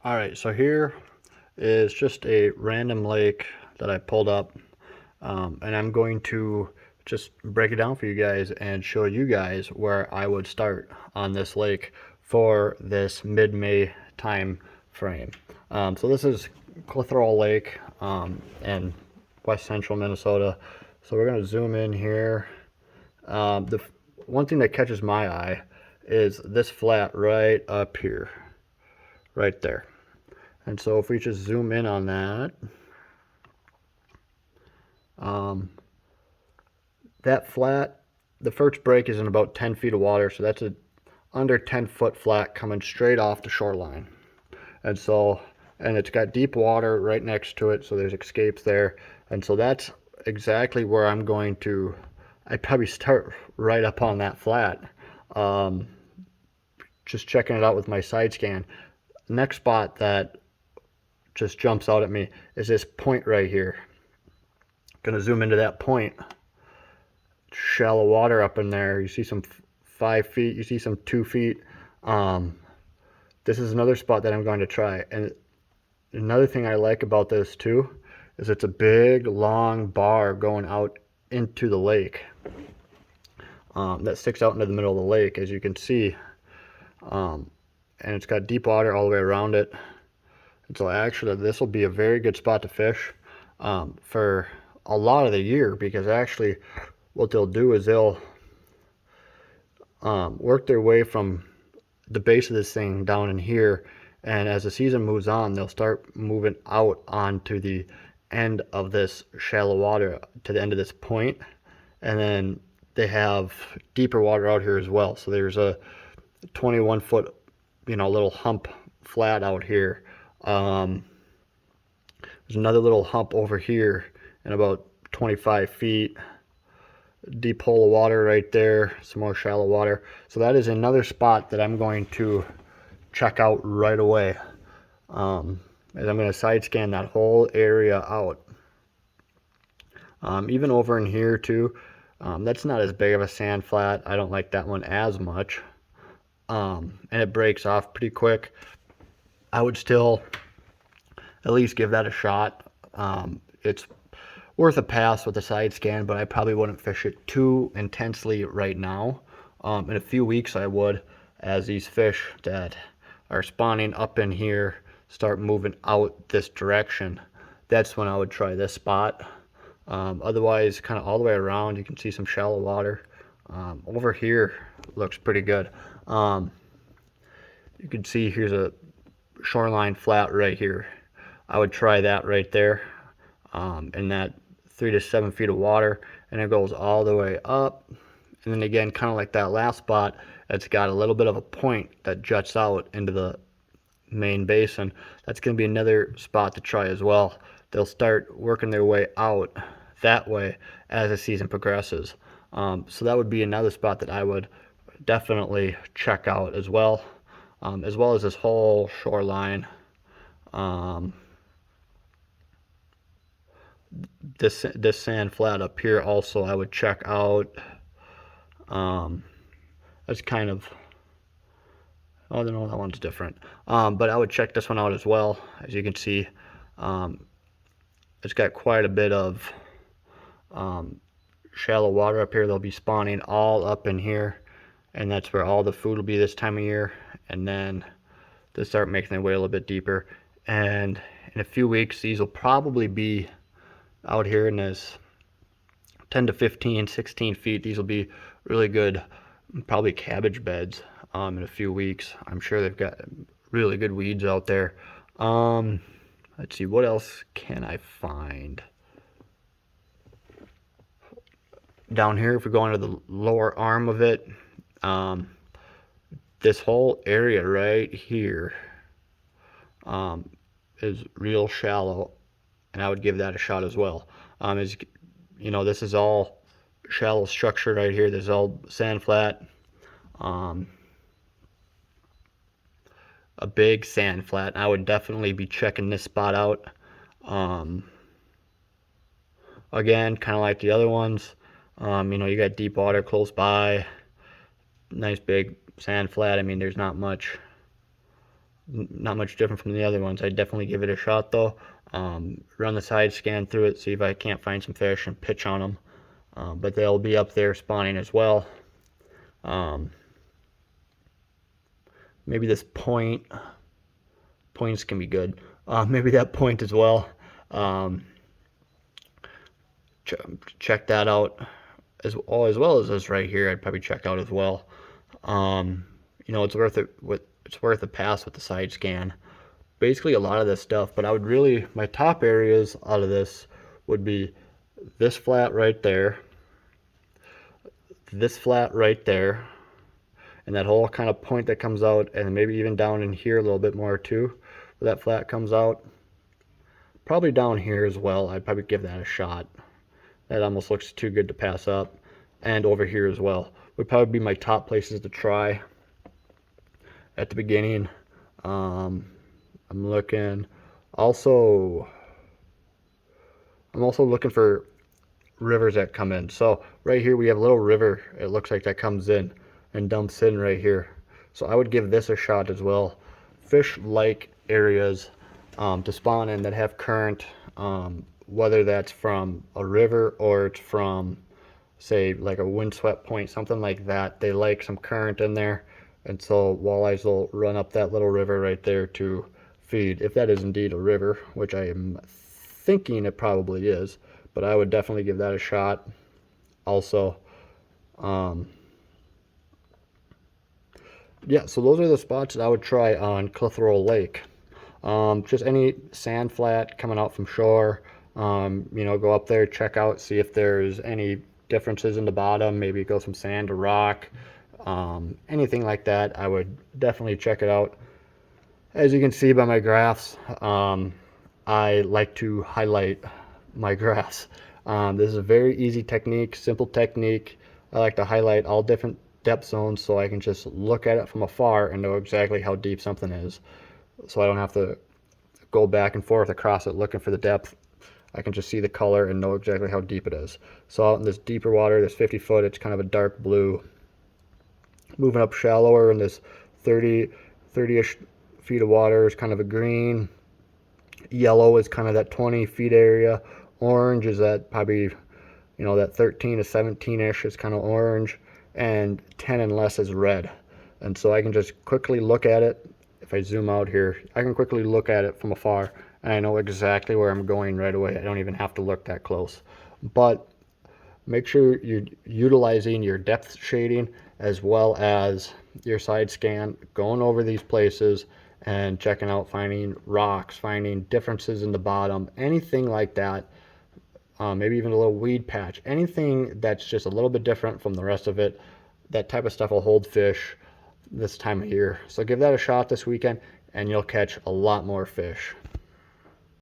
All right, so here is just a random lake that I pulled up, and I'm going to just break it down for you guys and show you guys where I would start on this lake for this mid-May time frame. So this is Clitheroe Lake in west central Minnesota. So we're going to zoom in here. The one thing that catches my eye is this flat right up here, right there. And so if we just zoom in on that, um, that flat, the first break is in about 10 feet of water, so that's a under 10-foot flat coming straight off the shoreline. And so, and it's got deep water right next to it, so there's escapes there. And so that's exactly where I'm going to, I'd probably start right up on that flat. Just checking it out with my side scan. Next spot that just jumps out at me is this point right here. Gonna zoom into that point. Shallow water up in there. You see some 5 feet, you see some 2 feet. This is another spot that I'm going to try. And another thing I like about this too is it's a big long bar going out into the lake, that sticks out into the middle of the lake, as you can see. And it's got deep water all the way around it. And so actually this will be a very good spot to fish for a lot of the year, because actually what they'll do is they'll work their way from the base of this thing down in here, and as the season moves on they'll start moving out onto the end of this shallow water to the end of this point, and then they have deeper water out here as well. So there's a 21-foot little hump flat out here. There's another little hump over here and about 25 feet. Deep hole of water right there, some more shallow water. So that is another spot that I'm going to check out right away, as I'm going to side scan that whole area out. Even over in here too, that's not as big of a sand flat. I don't like that one as much, and it breaks off pretty quick. I would still at least give that a shot. It's worth a pass with a side scan, but I probably wouldn't fish it too intensely right now. In a few weeks I would, as these fish that are spawning up in here start moving out this direction. That's when I would try this spot. Otherwise, kind of all the way around, you can see some shallow water. Over here looks pretty good. You can see here's a shoreline flat right here. I would try that right there, in that 3 to 7 feet of water, and it goes all the way up. And then again, kind of like that last spot, it's got a little bit of a point that juts out into the main basin. That's going to be another spot to try as well. They'll start working their way out that way as the season progresses. So that would be another spot that I would definitely check out as well as this whole shoreline. This sand flat up here also I would check out. That's kind of, oh no, that one's different. But I would check this one out as well. As you can see, it's got quite a bit of shallow water up here. They'll be spawning all up in here, and that's where all the food will be this time of year. And then they'll start making their way a little bit deeper, and in a few weeks these will probably be out here in this 10 to 15, 16 feet. These will be really good, probably cabbage beds in a few weeks. I'm sure they've got really good weeds out there. Let's see, what else can I find? Down here, if we go into the lower arm of it, this whole area right here is real shallow, and I would give that a shot as well. As you know, this is all shallow structure right here. This is all sand flat, a big sand flat. I would definitely be checking this spot out. Again, kind of like the other ones, you got deep water close by, nice big sand flat. I mean, there's not much not much different from the other ones. I'd definitely give it a shot though. Run the side scan through it, see if I can't find some fish and pitch on them. But they'll be up there spawning as well. Maybe this points can be good. Maybe that point as well. Check that out as well as this right here. I'd probably check out as well. You know, it's worth it. It's worth a pass with the side scan. Basically a lot of this stuff, but I would really, my top areas out of this would be this flat right there, this flat right there, and that whole kind of point that comes out, and maybe even down in here a little bit more too, where that flat comes out. Probably down here as well. I'd probably give that a shot. That almost looks too good to pass up. And over here as well would probably be my top places to try at the beginning. I'm also looking for rivers that come in. So right here we have a little river, it looks like, that comes in and dumps in right here. So I would give this a shot as well. Fish like areas to spawn in that have current, whether that's from a river or it's from, say, like a windswept point, something like that. They like some current in there, and so walleyes will run up that little river right there to feed, if that is indeed a river, which I am thinking it probably is. But I would definitely give that a shot also. Yeah, so those are the spots that I would try on Clitheroe Lake. Just any sand flat coming out from shore. You know, go up there, check out, see if there's any differences in the bottom. Maybe go from sand to rock. Anything like that, I would definitely check it out. As you can see by my graphs, I like to highlight my graphs. This is a very easy technique, simple technique. I like to highlight all different depth zones so I can just look at it from afar and know exactly how deep something is. So I don't have to go back and forth across it looking for the depth. I can just see the color and know exactly how deep it is. So out in this deeper water, this 50 foot, it's kind of a dark blue. Moving up shallower in this 30-ish feet of water is kind of a green. Yellow is kind of that 20 feet area. Orange is that probably, you know, that 13 to 17-ish is kind of orange. And 10 and less is red. And so I can just quickly look at it. If I zoom out here, I can quickly look at it from afar, and I know exactly where I'm going right away. I don't even have to look that close. But make sure you're utilizing your depth shading as well as your side scan, going over these places and checking out, finding rocks, finding differences in the bottom, anything like that. Maybe even a little weed patch, anything that's just a little bit different from the rest of it. That type of stuff will hold fish this time of year. So give that a shot this weekend and you'll catch a lot more fish.